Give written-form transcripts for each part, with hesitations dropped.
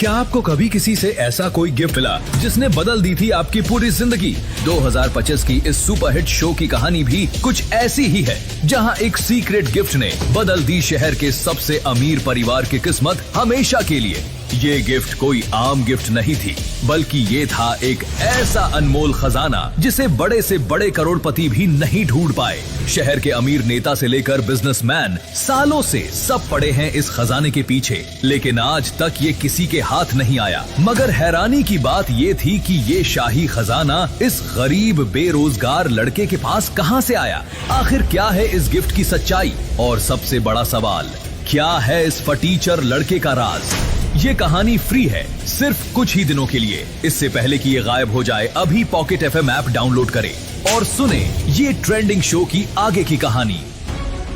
क्या आपको कभी किसी से ऐसा कोई गिफ्ट मिला जिसने बदल दी थी आपकी पूरी जिंदगी? 2025 की इस सुपरहिट शो की कहानी भी कुछ ऐसी ही है, जहां एक सीक्रेट गिफ्ट ने बदल दी शहर के सबसे अमीर परिवार की किस्मत हमेशा के लिए। ये गिफ्ट कोई आम गिफ्ट नहीं थी, बल्कि ये था एक ऐसा अनमोल खजाना जिसे बड़े से बड़े करोड़पति भी नहीं ढूंढ पाए। शहर के अमीर नेता से लेकर बिजनेसमैन सालों से सब पड़े हैं इस खजाने के पीछे, लेकिन आज तक ये किसी के हाथ नहीं आया। मगर हैरानी की बात ये थी कि ये शाही खजाना इस गरीब बेरोजगार लड़के के पास कहां से आया? आखिर क्या है इस गिफ्ट की सच्चाई? और सबसे बड़ा सवाल, क्या है इस फटीचर लड़के का राज? ये कहानी फ्री है, सिर्फ कुछ ही दिनों के लिए। इससे पहले कि ये गायब हो जाए, अभी पॉकेट FM ऐप डाउनलोड करें और सुने ये ट्रेंडिंग शो की आगे की कहानी।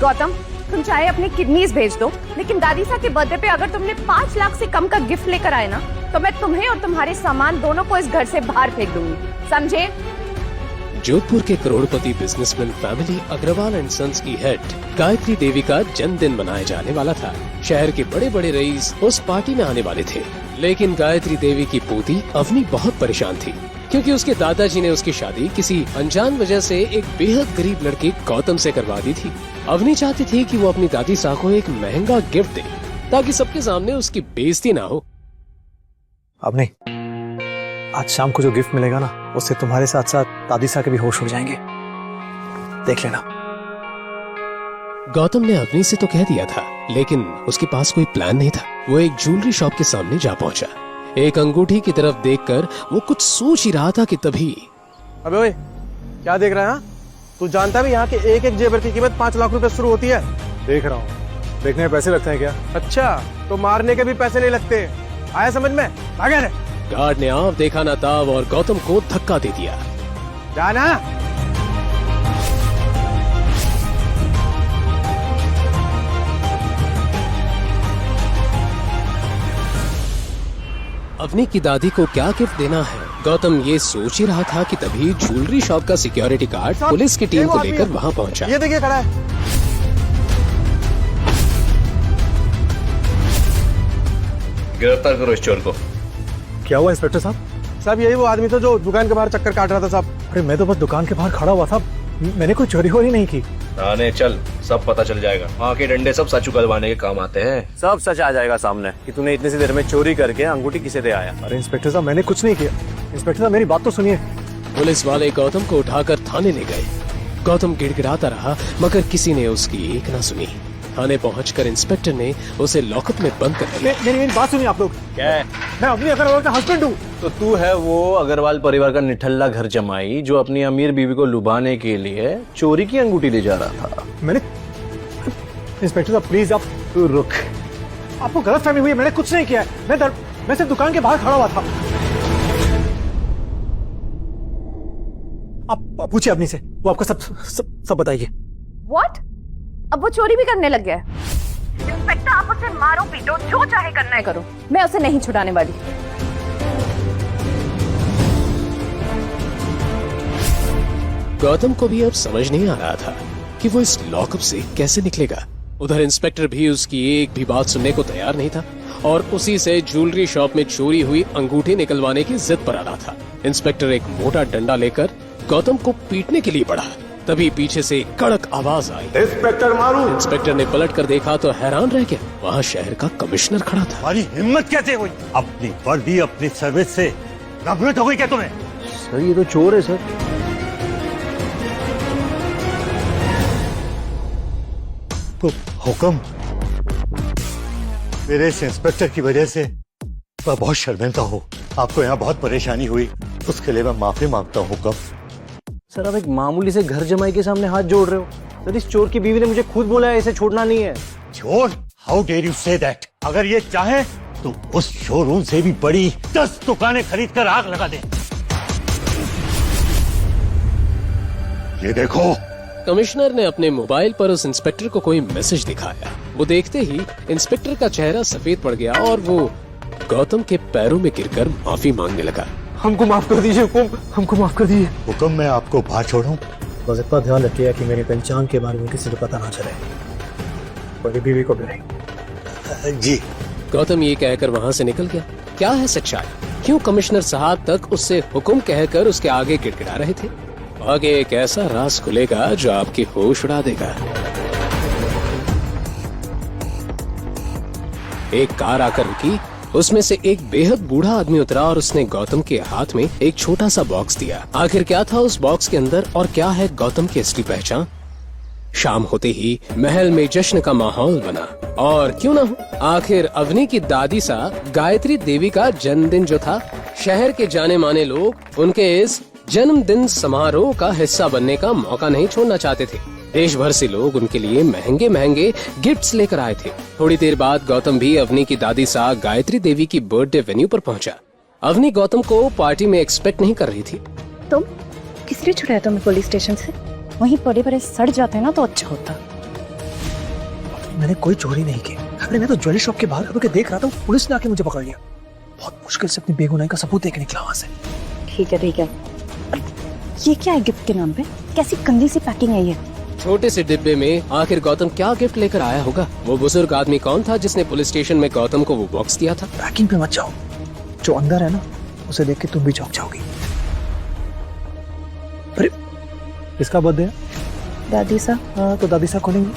गौतम, तुम चाहे अपनी किडनीज भेज दो, लेकिन दादीसा के बर्थडे पे अगर तुमने 5 लाख से कम का गिफ्ट लेकर आए ना, तो मैं तुम्हें और तुम्हारे सामान दोनों को इस घर से बाहर फेंक दूंगी, समझे? जोधपुर के करोड़पति businessman family Agarwal and sons की हेड गायत्री देवी का जन्मदिन मनाया जाने वाला था। शहर के बड़े बड़े रईस उस पार्टी में आने वाले थे, लेकिन गायत्री देवी की पोती अवनी बहुत परेशान थी, क्योंकि उसके दादाजी ने उसकी शादी किसी अनजान वजह से एक बेहद गरीब लड़के गौतम से करवा दी थी। अवनी चाहती थी कि वो अपनी दादी सा को एक महंगा गिफ्ट दे, ताकि सबके सामने उसकी बेइज्जती ना हो। अवनी, आज शाम को जो गिफ्ट मिलेगा ना, उससे तुम्हारे साथ साथ दादी सा के भी होश उड़ जाएंगे, देख लेना। गौतम ने अवनी से तो कह दिया था, लेकिन उसके पास कोई प्लान नहीं था। वो एक ज्वेलरी शॉप के सामने जा पहुंचा। एक अंगूठी की तरफ देखकर वो कुछ सोच ही रहा था कि तभी, अबे ओए, क्या देख रहा है? तू जानता भी यहाँ के एक एक जेवर की कीमत 5 लाख रुपए शुरू होती है। देख रहा हूँ। देखने में पैसे लगते हैं क्या? अच्छा, तो मारने के भी पैसे नहीं लगते, आया समझ में? आगे रे। गार्ड ने आव देखा ना ताव और गौतम को धक्का दे दिया। जाना। अवनी की दादी को क्या गिफ्ट देना है, गौतम ये सोच ही रहा था कि तभी ज्वेलरी शॉप का सिक्योरिटी गार्ड पुलिस की टीम को लेकर वहाँ पहुँचा। ये देखिए खड़ा है। गिरफ्तार करो इस चोर को। क्या हुआ इंस्पेक्टर साहब? साहब यही वो आदमी था जो दुकान के बाहर चक्कर काट रहा था साहब। अरे मैं तो बस दुकान के बाहर खड़ा हुआ था, मैंने कोई चोरी वोरी नहीं की। थाने चल, सब पता चल जाएगा। वहाँ के डंडे सब सच उगलवाने के काम आते हैं। सब सच आ जाएगा सामने कि तूने इतनी सी देर में चोरी करके अंगूठी किसे दे आया। अरे इंस्पेक्टर साहब, मैंने कुछ नहीं किया। इंस्पेक्टर साहब, मेरी बात तो सुनिए। पुलिस वाले गौतम को उठाकर थाने ले गए। गौतम गिड़गिड़ाता रहा, मगर किसी ने उसकी एक ना सुनी। थाने पहुंचकर इंस्पेक्टर ने उसे लॉकअप में बंद कर दिया। मेरी बात सुनिए आप लोग। क्या है? मैं अवनी अग्रवाल का हस्बैंड हूँ। तो तू है वो अग्रवाल परिवार का निठल्ला घर जमाई जो अपनी अमीर बीवी को लुभाने के लिए चोरी की अंगूठी ले जा रहा था। मैंने इंस्पेक्टर साहब प्लीज आप तू रुक। आपको गलतफहमी हुई है, मैंने कुछ नहीं किया है। मैं सिर्फ दुकान के बाहर खड़ा हुआ था। आप पूछिए अपनी से, वो आपको सब बताइए। What? अब वो चोरी भी करने लग गया है। इंस्पेक्टर, आप उसे मारो पीटो, जो चाहे करना है करो, मैं उसे नहीं छुड़ाने वाली। गौतम को भी अब समझ नहीं आ रहा था कि वो इस लॉकअप से कैसे निकलेगा। उधर इंस्पेक्टर भी उसकी एक भी बात सुनने को तैयार नहीं था और उसी से ज्वेलरी शॉप में चोरी हुई अंगूठी निकलवाने की जिद पर आ रहा था। इंस्पेक्टर एक मोटा डंडा लेकर गौतम को पीटने के लिए बढ़ा, तभी पीछे से कड़क आवाज आई, इंस्पेक्टर मारू। इंस्पेक्टर ने पलट कर देखा तो हैरान रह गया, वहाँ शहर का कमिश्नर खड़ा था। हमारी हिम्मत कैसे हुई? अपनी वर्दी अपनी सर्विस से नफरत हो गई क्या तुम्हें? सर ये तो चोर है सर। तो हुक्म, मेरे इस इंस्पेक्टर की वजह से मैं बहुत शर्मिंदा हूँ। आपको यहाँ बहुत परेशानी हुई, उसके लिए मैं माफी मांगता हूँ। हुक्म। सर आप एक मामूली से घर जमाई के सामने हाथ जोड़ रहे हो। सर इस चोर की बीवी ने मुझे खुद बोला है इसे छोड़ना नहीं है। चोर? How dare you say that? अगर ये चाहे तो उस शोरूम से भी बड़ी 10 दुकानें खरीद कर आग लगा दे। ये देखो। कमिश्नर ने अपने मोबाइल पर उस इंस्पेक्टर को कोई मैसेज दिखाया। वो देखते ही इंस्पेक्टर का चेहरा सफेद पड़ गया और वो गौतम के पैरों में गिरकर माफी मांगने लगा। हमको माफ कर दीजिए हुकुम, हमको माफ कर दीजिए। हुक्म, मैं आपको बाहर छोड़ूं? बस इतना ध्यान रखिए कि मेरी पहचान के बारे में किसी को पता ना चले, मेरी बीवी को भी नहीं। जी। गौतम ये कहकर वहाँ से निकल गया। क्या है सच्चाई? क्यों कमिश्नर साहब तक उससे हुक्म कहकर उसके आगे गिड़गिड़ा रहे थे? आगे एक ऐसा राज खुलेगा जो आपकी होश उड़ा देगा। एक कार आकर रुकी, उसमें से एक बेहद बूढ़ा आदमी उतरा और उसने गौतम के हाथ में एक छोटा सा बॉक्स दिया। आखिर क्या था उस बॉक्स के अंदर और क्या है गौतम की असली पहचान? शाम होते ही महल में जश्न का माहौल बना, और क्यों ना हो, आखिर अवनी की दादी सा गायत्री देवी का जन्मदिन जो था, शहर के जाने माने लोग उनके इस जन्मदिन समारोह का हिस्सा बनने का मौका नहीं छोड़ना चाहते थे। देश भर से लोग उनके लिए महंगे महंगे गिफ्ट्स लेकर आए थे। थोड़ी देर बाद गौतम भी अवनी की दादी सा गायत्री देवी की बर्थडे वेन्यू पर पहुंचा। अवनी गौतम को पार्टी में एक्सपेक्ट नहीं कर रही थी। तुम किसने छुड़ाया तुम्हें पुलिस स्टेशन से? वहीं बड़े बड़े सड़ जाते ना तो अच्छा होता। मैंने कोई चोरी नहीं की। अरे मैं तो ज्वेलरी शॉप के बाहर होकर देख रहा था, पुलिस ने आके मुझे पकड़ लिया। बहुत मुश्किल से अपनी बेगुनाही का सबूत देके निकला वहां से। ठीक है। ये क्या है गिफ्ट के नाम पे? कैसी गंदी सी पैकिंग है ये? छोटे से डिब्बे में आखिर गौतम क्या गिफ्ट लेकर आया होगा? वो बुजुर्ग आदमी कौन था जिसने पुलिस स्टेशन में गौतम को वो बॉक्स दिया था? पैकिंग पे मत जाओ, जो अंदर है ना उसे देख के तुम भी चौंक जाओगी। अरे किसका बर्थडे है? दादी सा। हाँ तो दादी सा खोलेंगे।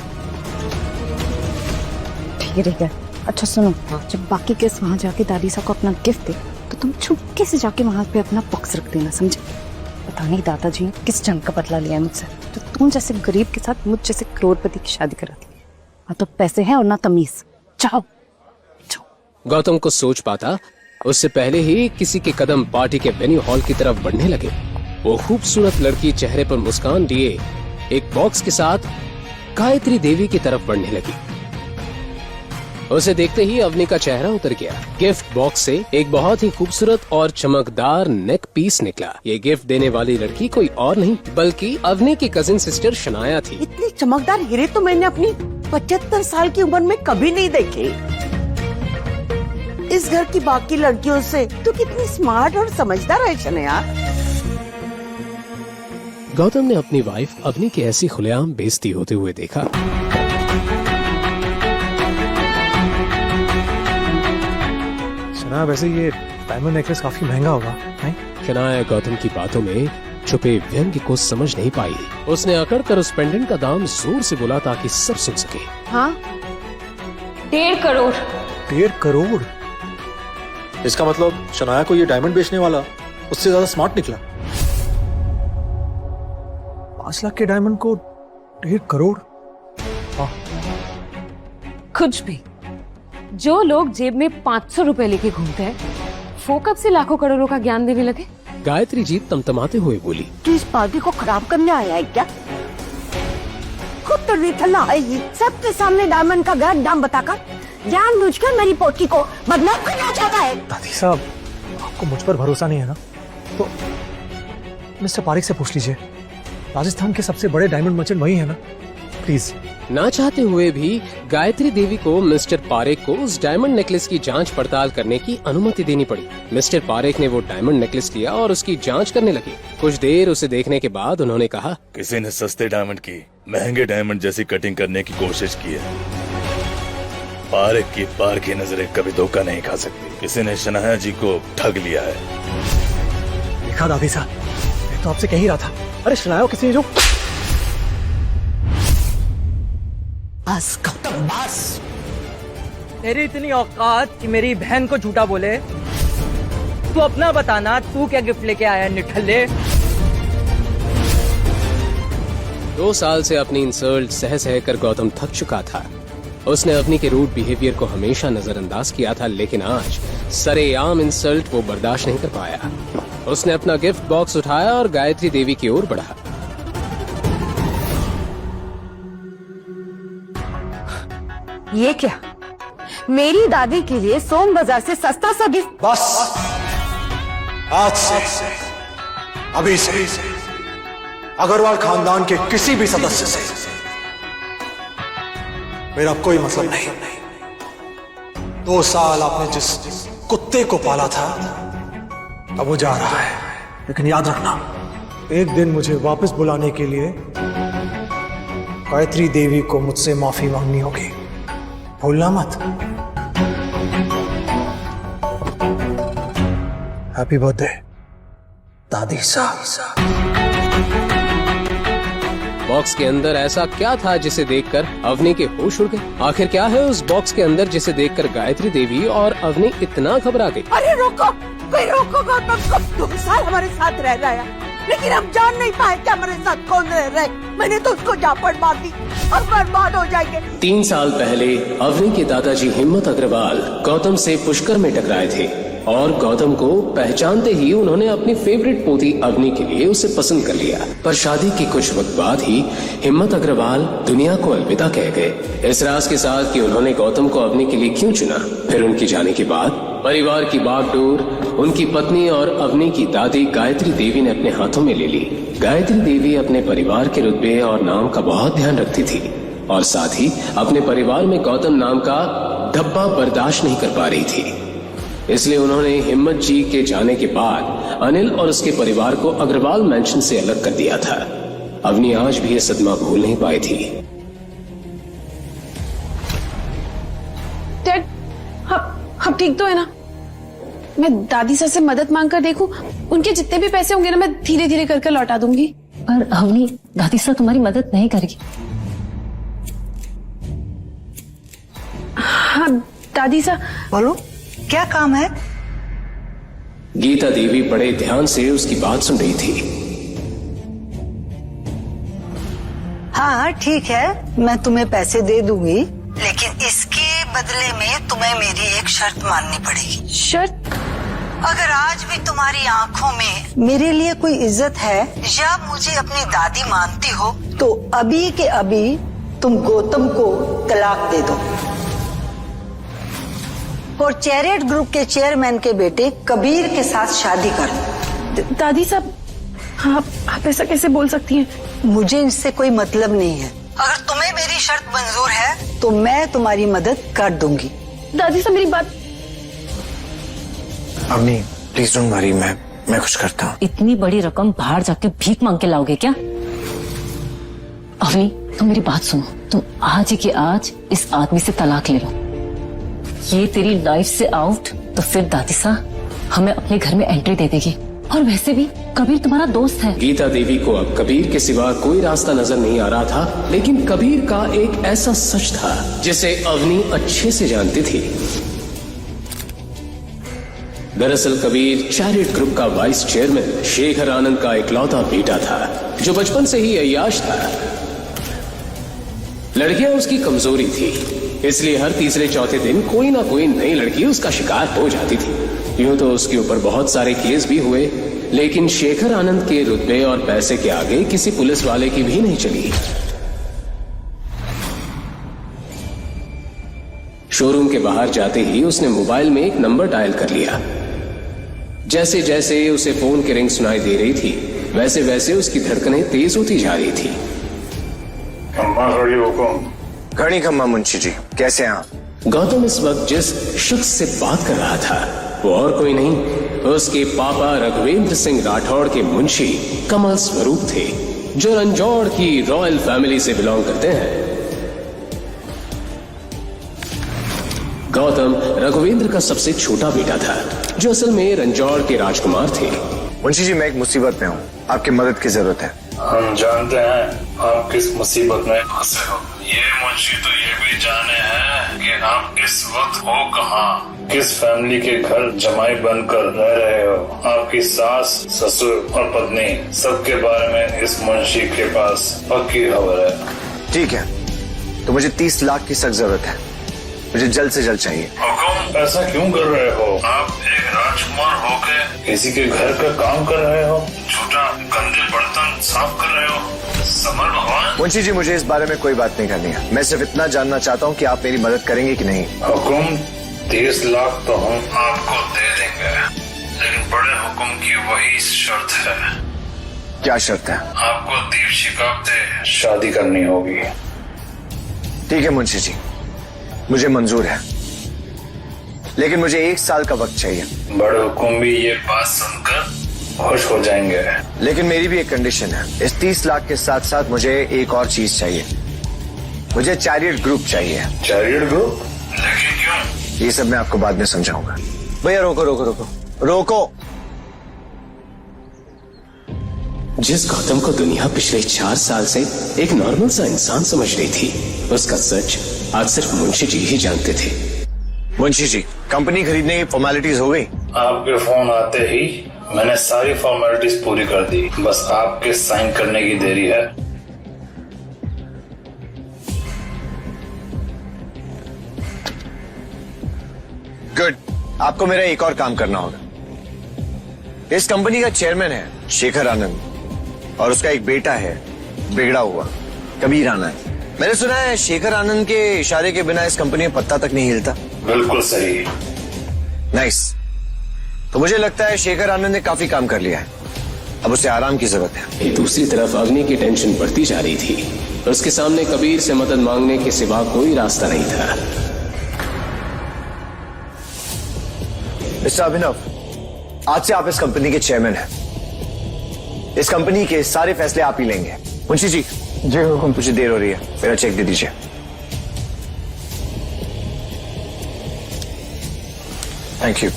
ठीक है। अच्छा सुनो, जब बाकी गेस्ट वहाँ जाके दादी सा को अपना गिफ्ट दे तो तुम चुपके से जाके वहाँ पे अपना बॉक्स रख देना, समझे? पता नहीं दादाजी ने किस जंग का बदला लिया है मुझसे, तो तुम जैसे गरीब के साथ मुझ जैसे करोड़पति की शादी करा दी। ना तो पैसे हैं और ना तमीज। जाओ। गौतम को सोच पाता उससे पहले ही किसी के कदम पार्टी के वेन्यू हॉल की तरफ बढ़ने लगे। वो खूबसूरत लड़की चेहरे पर मुस्कान लिए एक बॉक्स के साथ गायत्री देवी की तरफ बढ़ने लगी। उसे देखते ही अवनी का चेहरा उतर गया। गिफ्ट बॉक्स से एक बहुत ही खूबसूरत और चमकदार नेक पीस निकला। ये गिफ्ट देने वाली लड़की कोई और नहीं बल्कि अवनी की कजिन सिस्टर शनाया थी। इतनी चमकदार हीरे तो मैंने अपनी 75 साल की उम्र में कभी नहीं देखे। इस घर की बाकी लड़कियों से तो कितनी स्मार्ट और समझदार है शनाया। गौतम ने अपनी वाइफ अवनी की ऐसी खुलेआम बेइज्जती होते हुए देखा। शनाया, वैसे ये डायमंड नेकलेस काफी महंगा होगा, नहीं? शनाया गौतम की बातों में छुपे व्यंग्य को समझ नहीं पाई। उसने अकड़ कर उस पेंडेंट का दाम जोर से बोला ताकि सब सुन सके। हाँ, 1.5 करोड़। 1.5 करोड़? इसका मतलब शनाया को ये डायमंड बेचने वाला उससे ज्यादा स्मार्ट निकला। 5 लाख के डायमंड को 1.5 करोड़? कुछ भी। जो लोग जेब में 500 रुपए लेके घूमते हैं, वो कब से लाखों करोड़ों का ज्ञान देने लगे? गायत्री जी तमतमाते हुए बोली। तू इस पार्टी को खराब करने आया है क्या? खुद तो निठल्ला है ये। सबके सामने डायमंड का गलत दाम बताकर जानबूझकर मेरी पोती को बदनाम करना चाहता है। दादी साहब, आपको मुझ पर भरोसा नहीं है ना? तो मिस्टर पारेख से पूछ लीजिए। राजस्थान के सबसे बड़े डायमंड मर्चेंट वही है ना? प्लीज। ना चाहते हुए भी गायत्री देवी को मिस्टर पारेख को उस डायमंड नेकलेस की जांच पड़ताल करने की अनुमति देनी पड़ी। मिस्टर पारेख ने वो डायमंड नेकलेस लिया और उसकी जांच करने लगे। कुछ देर उसे देखने के बाद उन्होंने कहा, किसी ने सस्ते डायमंड की महंगे डायमंड जैसी कटिंग करने की कोशिश की है। पारेख की पार की नजरें कभी धोखा नहीं खा सकती। किसी ने शनाया जी को ठग लिया है। देखा दादी साहब, मैं तो आपसे कह ही रहा था। अरे शनाया किसी ने जो बस गौतम बस। तेरी इतनी औकात कि मेरी बहन को झूठा बोले? तू अपना बताना, तू क्या गिफ्ट लेके आया निठल्ले? 2 साल से अपनी इंसल्ट सह सह कर गौतम थक चुका था। उसने अवनी के रूड बिहेवियर को हमेशा नजरअंदाज किया था, लेकिन आज सरेआम इंसल्ट वो बर्दाश्त नहीं कर पाया। उसने अपना गिफ्ट बॉक्स उठाया और गायत्री देवी की ओर बढ़ा। ये क्या? मेरी दादी के लिए सोम बाजार से सस्ता सा गिफ्ट? बस आज से, अभी से अग्रवाल खानदान के किसी भी सदस्य से मेरा कोई मतलब नहीं। 2 साल आपने जिस कुत्ते को पाला था अब वो जा रहा है, लेकिन याद रखना, एक दिन मुझे वापस बुलाने के लिए गायत्री देवी को मुझसे माफी मांगनी होगी, भूलना मत। हैप्पी बर्थडे दादी साहब। बॉक्स के अंदर ऐसा क्या था जिसे देखकर अवनी के होश उड़ गए? आखिर क्या है उस बॉक्स के अंदर जिसे देखकर गायत्री देवी और अवनी इतना घबरा गई? अरे रोको, कोई रोको गौतम को। 2 साल हमारे साथ रह रहा है, लेकिन हम जान नहीं पाए कि हमारे साथ कौन रह रहा है। मैंने तो उसको झापड़ मार दी और बर्बाद हो जाएंगे। 3 साल पहले अवनी के दादाजी हिम्मत अग्रवाल गौतम से पुष्कर में टकराए थे और गौतम को पहचानते ही उन्होंने अपनी फेवरेट पोती अवनी के लिए उसे पसंद कर लिया। पर शादी के कुछ वक्त बाद ही हिम्मत अग्रवाल दुनिया को अलविदा कह गए। इस राज के साथ कि उन्होंने गौतम को अवनी के लिए क्यों चुना। फिर उनके जाने के बाद परिवार की बागडोर उनकी पत्नी और अवनी की दादी गायत्री देवी ने अपने हाथों में ले ली। गायत्री देवी अपने परिवार के रुतबे और नाम का बहुत ध्यान रखती थी और साथ ही अपने परिवार में गौतम नाम का धब्बा बर्दाश्त नहीं कर पा रही थी। इसलिए उन्होंने हिम्मत जी के जाने के बाद अनिल और उसके परिवार को अग्रवाल मैंशन से अलग कर दिया था। अवनी आज भी यह सदमा भूल नहीं पाई थी। डैड, हम ठीक तो है ना? मैं दादी सर से मदद मांग कर देखूं, उनके जितने भी पैसे होंगे ना मैं धीरे धीरे करके लौटा दूंगी। पर अवनी, दादी सर तुम्हारी मदद नहीं करेगी। हाँ दादी सर। बोलो, क्या काम है? गीता देवी बड़े ध्यान से उसकी बात सुन रही थी। हाँ ठीक है, मैं तुम्हें पैसे दे दूंगी, लेकिन इसके बदले में तुम्हें मेरी एक शर्त माननी पड़ेगी। शर्त? अगर आज भी तुम्हारी आंखों में मेरे लिए कोई इज्जत है या मुझे अपनी दादी मानती हो, तो अभी के अभी तुम गौतम को तलाक दे दो और चैरिट ग्रुप के चेयरमैन के बेटे कबीर के साथ शादी कर दो। दादी साहब, आप ऐसा कैसे बोल सकती हैं? मुझे इससे कोई मतलब नहीं है। अगर तुम्हें मेरी शर्त मंजूर है तो मैं तुम्हारी मदद कर दूंगी। दादी साहब मेरी बात। अम्मी प्लीज डोंट वरी, मैं कुछ करता हूँ। इतनी बड़ी रकम बाहर जाके भीख मांग के लाओगे क्या? अवनी, तुम मेरी बात सुनो। तुम आज ही के आज इस आदमी से तलाक ले लो। ये तेरी लाइफ से आउट, तो फिर दादी साहब हमें अपने घर में एंट्री दे देगी। और वैसे भी कबीर तुम्हारा दोस्त है। गीता देवी को अब कबीर के सिवा कोई रास्ता नजर नहीं आ रहा था, लेकिन कबीर का एक ऐसा सच था जिसे अवनी अच्छे से जानती थी। दरअसल कबीर चैरिट ग्रुप का वाइस चेयरमैन शेखर आनंद का इकलौता बेटा था, जो बचपन से ही अय्याश था। लड़कियां उसकी कमजोरी थी, इसलिए हर तीसरे चौथे दिन कोई ना कोई नई लड़की उसका शिकार हो जाती थी। यूं तो उसके ऊपर बहुत सारे केस भी हुए, लेकिन शेखर आनंद के रुतबे और पैसे के आगे किसी पुलिस वाले की भी नहीं चली। शोरूम के बाहर जाते ही उसने मोबाइल में एक नंबर डायल कर लिया। जैसे जैसे उसे फोन की रिंग सुनाई दे रही थी, वैसे वैसे उसकी धड़कनें तेज होती जा रही थी। घड़ी खम्मा मुंशी जी, कैसे हैं आप? गौतम इस वक्त जिस शख्स से बात कर रहा था वो और कोई नहीं, उसके पापा रघुवेंद्र सिंह राठौड़ के मुंशी कमल स्वरूप थे, जो रंजौड़ की रॉयल फैमिली से बिलोंग करते हैं। गौतम रघुवेंद्र का सबसे छोटा बेटा था, जो असल में रंजौड़ के राजकुमार थे। मुंशी जी, मैं एक मुसीबत में हूँ, आपकी मदद की जरूरत है। हम जानते हैं आप किस मुसीबत में फंसे हो। ये मुंशी तो ये भी जाने हैं कि आप इस वक्त हो कहाँ, किस फैमिली के घर जमाई बनकर रह रहे हो। आपकी सास, ससुर और पत्नी सबके बारे में इस मुंशी के पास पक्की खबर है। ठीक है, तो मुझे 30 लाख की सख्त जरूरत है, मुझे जल्द से जल्द चाहिए। हुकुम, ऐसा क्यों कर रहे हो? आप एक राजकुमार होके किसी के घर का काम कर रहे हो, झूठा गंदे बर्तन साफ कर रहे हो। समर भगवान। मुंशी जी, मुझे इस बारे में कोई बात नहीं करनी है, मैं सिर्फ इतना जानना चाहता हूँ कि आप मेरी मदद करेंगे कि नहीं। हुकुम, 30 लाख तो हम आपको दे देंगे, लेकिन बड़े हुकुम की वही शर्त है। क्या शर्त है? आपको दीप शिकाब से शादी करनी होगी। ठीक है मुंशी जी, मुझे मंजूर है, लेकिन मुझे 1 साल का वक्त चाहिए। बड़े हुकुम भी ये बात सुनकर खुश हो जाएंगे, लेकिन मेरी भी एक कंडीशन है। इस 30 लाख के साथ साथ मुझे एक और चीज चाहिए, मुझे चैरिट ग्रुप चाहिए। Chariot group? लेकिन क्यों? ये सब मैं आपको बाद में समझाऊंगा। भैया रोको रोको रोको रोको, जिस गौतम को दुनिया पिछले 4 साल से एक नॉर्मल सा इंसान समझ रही थी, उसका सच आज सिर्फ मुंशी जी ही जानते थे। मुंशी जी, कंपनी खरीदने की फॉर्मेलिटीज हो गई? आपके फोन आते ही मैंने सारी फॉर्मेलिटीज पूरी कर दी, बस आपके साइन करने की देरी है। गुड, आपको मेरा एक और काम करना होगा। इस कंपनी का चेयरमैन है शेखर आनंद और उसका एक बेटा है बिगड़ा हुआ कबीर आनंद। मैंने सुना है शेखर आनंद के इशारे के बिना इस कंपनी में पत्ता तक नहीं हिलता। बिल्कुल सही। नाइस। तो मुझे लगता है शेखर आनंद ने काफी काम कर लिया है, अब उसे आराम की जरूरत है। दूसरी तरफ अग्नि की टेंशन बढ़ती जा रही थी। उसके सामने कबीर से मदद मांगने के सिवा कोई रास्ता नहीं था। मिस्टर अभिनव, आज से आप इस कंपनी के चेयरमैन हैं। इस कंपनी के सारे फैसले आप ही लेंगे। मुंशी जी। जी हुकुम। मुझे देर हो रही है, मेरा चेक दे दीजिए। Thank you.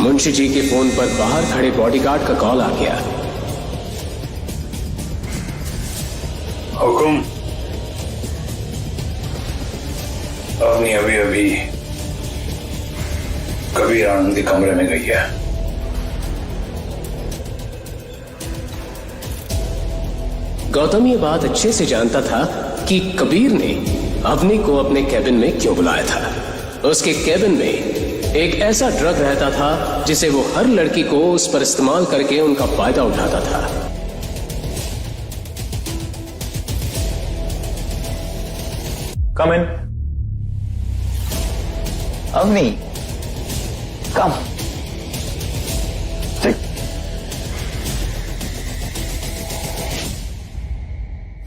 मुंशी जी के फोन पर बाहर खड़े बॉडीगार्ड का कॉल आ गया। हुकुम। अभी अभी अभी कबीर आनंद के कमरे में गई है। गौतम ये बात अच्छे से जानता था कि कबीर ने अग्नि को अपने कैबिन में क्यों बुलाया था। उसके कैबिन में एक ऐसा ड्रग रहता था जिसे वो हर लड़की को उस पर इस्तेमाल करके उनका फायदा उठाता था। कम इन। अग्नि, कम।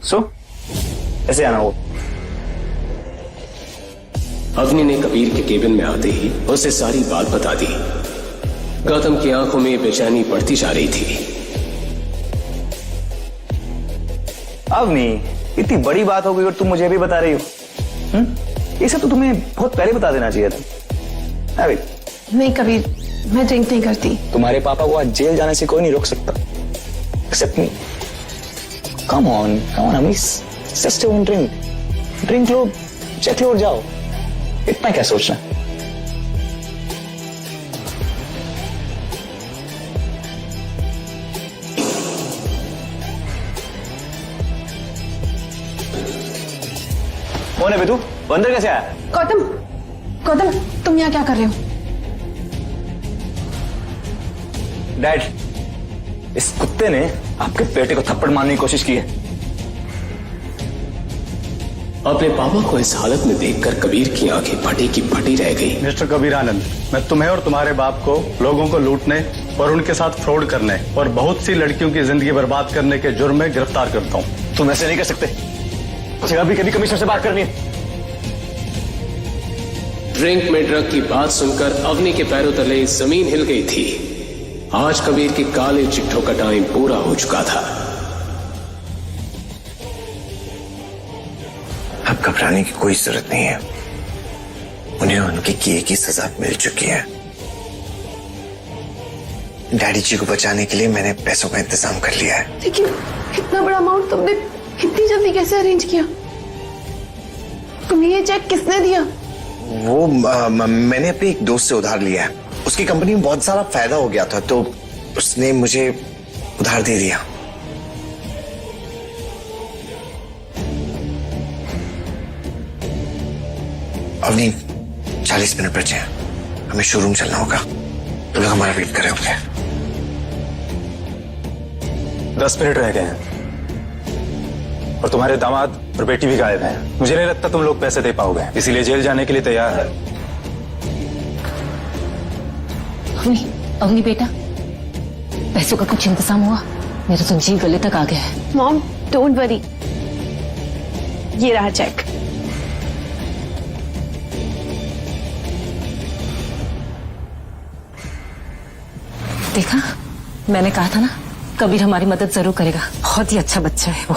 सो ऐसे आना हो। अग्नि ने कबीर के केबिन में आते ही उसे सारी बात बता दी। गौतम की आंखों में बेचैनी बढ़ती जा रही थी। अग्नि, इतनी बड़ी बात हो गई और तुम मुझे भी बता रही हो? ये सब तो तुम्हें बहुत पहले बता देना चाहिए था। अरे नहीं कबीर, मैं ड्रिंक नहीं करती। तुम्हारे पापा को आज जेल जाने से कोई नहीं रोक सकता, एक्सेप्ट मी। कम ऑन अग्नि, जस्ट वन ड्रिंक। ड्रिंक लो, चेक लो और जाओ। इतना क्या सोचना? कौन है बेटू? अंदर कैसे आया? गौतम, गौतम तुम यहाँ क्या कर रहे हो? डैड, इस कुत्ते ने आपके बेटे को थप्पड़ मारने की कोशिश की है। अपने पापा को इस हालत में देखकर कबीर की आंखें फटी की फटी रह गई। मिस्टर कबीर आनंद, मैं तुम्हें और तुम्हारे बाप को लोगों को लूटने और उनके साथ फ्रॉड करने और बहुत सी लड़कियों की जिंदगी बर्बाद करने के जुर्म में गिरफ्तार करता हूँ। तुम ऐसे नहीं कर सकते। अभी कभी कमिश्नर से बात करनी है। ड्रिंक में ड्रग की बात सुनकर अग्नि के पैरों तले जमीन हिल गई थी। आज कबीर के काले चिट्ठों का टाइम पूरा हो चुका था। अब घबराने की कोई जरूरत नहीं है। उन्हें उनके किए की सजा मिल चुकी है। डैडी जी को बचाने के लिए मैंने पैसों का इंतजाम कर लिया है। लेकिन इतना बड़ा अमाउंट तुमने इतनी जल्दी कैसे अरेंज किया? तुम्हें ये चेक किसने दिया? वो मैंने अपने एक दोस्त से उधार लिया है। उसकी कंपनी में बहुत सारा फायदा हो गया था तो उसने मुझे उधार दे दिया। अवनी, 40 मिनट बचे हैं, हमें शोरूम चलना होगा। तो लोग हमारा वेट कर रहे होंगे। 10 मिनट रह गए हैं और तुम्हारे दामाद और बेटी भी गायब हैं। मुझे नहीं लगता तुम लोग पैसे दे पाओगे, इसीलिए जेल जाने के लिए तैयार है। अग्नि बेटा, पैसों का कुछ इंतजाम हुआ? मेरा तो जी गले तक आ गया है। मॉम डोंट वरी, ये रहा चेक। देखा, मैंने कहा था ना, कबीर हमारी मदद जरूर करेगा। बहुत ही अच्छा बच्चा है वो,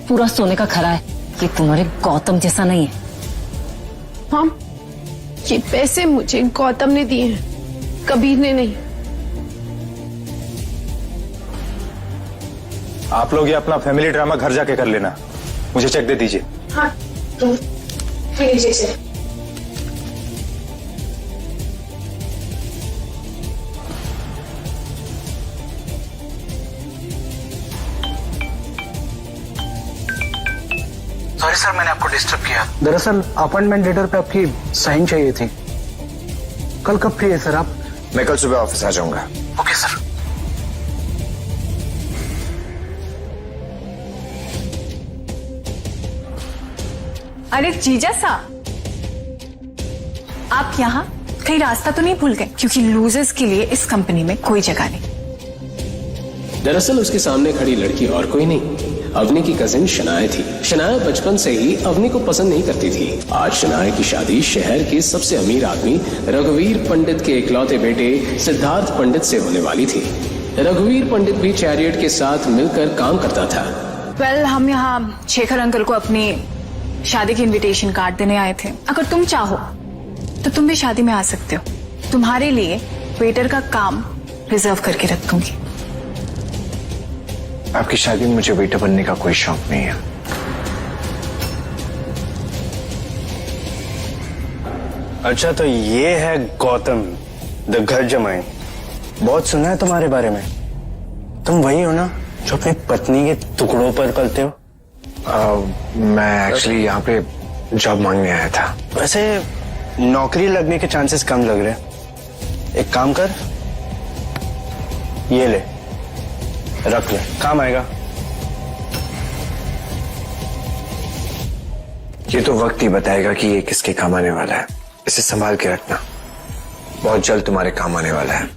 पूरा सोने का खरा है। ये तुम्हारे गौतम जैसा नहीं है। मॉम, ये पैसे मुझे गौतम ने दिए हैं, कबीर ने नहीं। आप लोग ये अपना फैमिली ड्रामा घर जाके कर लेना, मुझे चेक दे दीजिए। हाँ तुम लीजिए से। सॉरी सर, मैंने आपको डिस्टर्ब किया। दरअसल अपॉइंटमेंट लेटर पे आपकी साइन चाहिए थी। कल कब फ्री है सर आप? मैं कल सुबह ऑफिस आ जाऊंगा। Okay sir. अरे जीजा सा, आप यहाँ कहीं रास्ता तो नहीं भूल गए? क्योंकि लूजर्स के लिए इस कंपनी में कोई जगह नहीं। दरअसल उसके सामने खड़ी लड़की और कोई नहीं, अवनी की कजिन शनाया थी। शनाया बचपन से ही अवनी को पसंद नहीं करती थी। आज शनाया की शादी शहर के सबसे अमीर आदमी रघुवीर पंडित के इकलौते बेटे सिद्धार्थ पंडित से होने वाली थी। रघुवीर पंडित भी चैरियट के साथ मिलकर काम करता था। वेल, हम यहाँ शेखर अंकल को अपनी शादी की इनविटेशन कार्ड देने आए थे। अगर तुम चाहो तो तुम भी शादी में आ सकते हो। तुम्हारे लिए वेटर का काम रिजर्व करके रख दूंगी। आपकी शादी में मुझे वेटर बनने का कोई शौक नहीं है। अच्छा, तो ये है गौतम द घर जमाई। बहुत सुना है तुम्हारे बारे में। तुम वही हो ना जो अपनी पत्नी के टुकड़ों पर पलते हो? मैं एक्चुअली यहाँ पे जॉब मांगने आया था। वैसे नौकरी लगने के चांसेस कम लग रहे हैं। एक काम कर, ये ले, रख ले, काम आएगा। ये तो वक्त ही बताएगा कि ये किसके काम आने वाला है। इसे संभाल के रखना, बहुत जल्द तुम्हारे काम आने वाला है।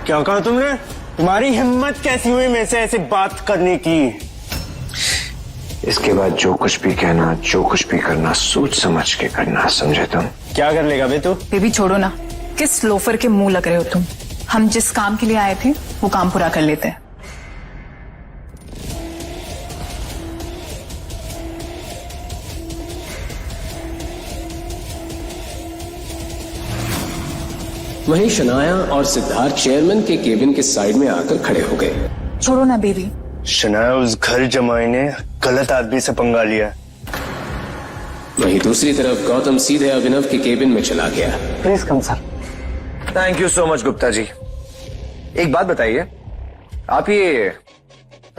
क्या कहा तुमने? तुम्हारी हिम्मत कैसी हुई मेरे से ऐसी बात करने की? इसके बाद जो कुछ भी कहना, जो कुछ भी करना, सोच समझ के करना, समझे तुम? क्या कर लेगा बे तू? बेबी छोड़ो ना, किस लोफर के मुंह लग रहे हो तुम। हम जिस काम के लिए आए थे वो काम पूरा कर लेते हैं। वहीं शनाया और सिद्धार्थ चेयरमैन के केबिन के साइड में आकर खड़े हो गए। छोड़ो ना बेबी। शनाया उस घर जमाई ने गलत आदमी से पंगा लिया। वहीं दूसरी तरफ गौतम सीधे अभिनव के केबिन में चला गया। Please come sir. Thank you so much Gupta ji. एक बात बताइए, आप ये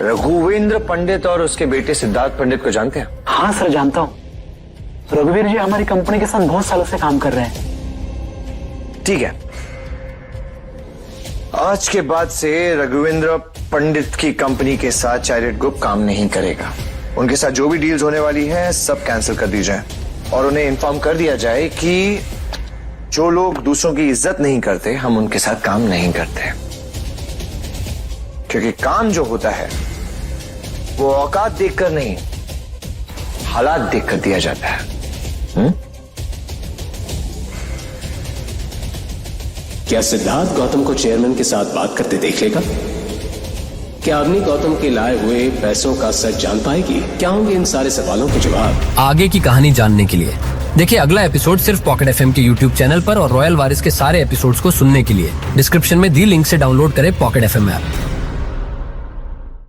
रघुवेंद्र पंडित और उसके बेटे सिद्धार्थ पंडित को जानते हैं? हाँ सर, जानता हूँ। रघुवीर जी हमारी कंपनी के साथ बहुत सालों से काम कर रहे हैं। ठीक है, आज के बाद से रघुवेंद्र पंडित की कंपनी के साथ चैरियट ग्रुप काम नहीं करेगा। उनके साथ जो भी डील्स होने वाली है सब कैंसिल कर दी जाए और उन्हें इन्फॉर्म कर दिया जाए कि जो लोग दूसरों की इज्जत नहीं करते हम उनके साथ काम नहीं करते, क्योंकि काम जो होता है वो औकात देखकर नहीं, हालात देखकर दिया जाता है। क्या सिद्धार्थ गौतम को चेयरमैन के साथ बात करते देख लेगा? क्या अवनी गौतम के लाए हुए पैसों का सच जान पाएगी? क्या होंगे इन सारे सवालों के जवाब? आगे की कहानी जानने के लिए देखिए अगला एपिसोड सिर्फ पॉकेट एफएम के यूट्यूब चैनल पर और रॉयल वारिस के सारे एपिसोड्स को सुनने के लिए डिस्क्रिप्शन में दी लिंक से डाउनलोड करें पॉकेट एफएम ऐप।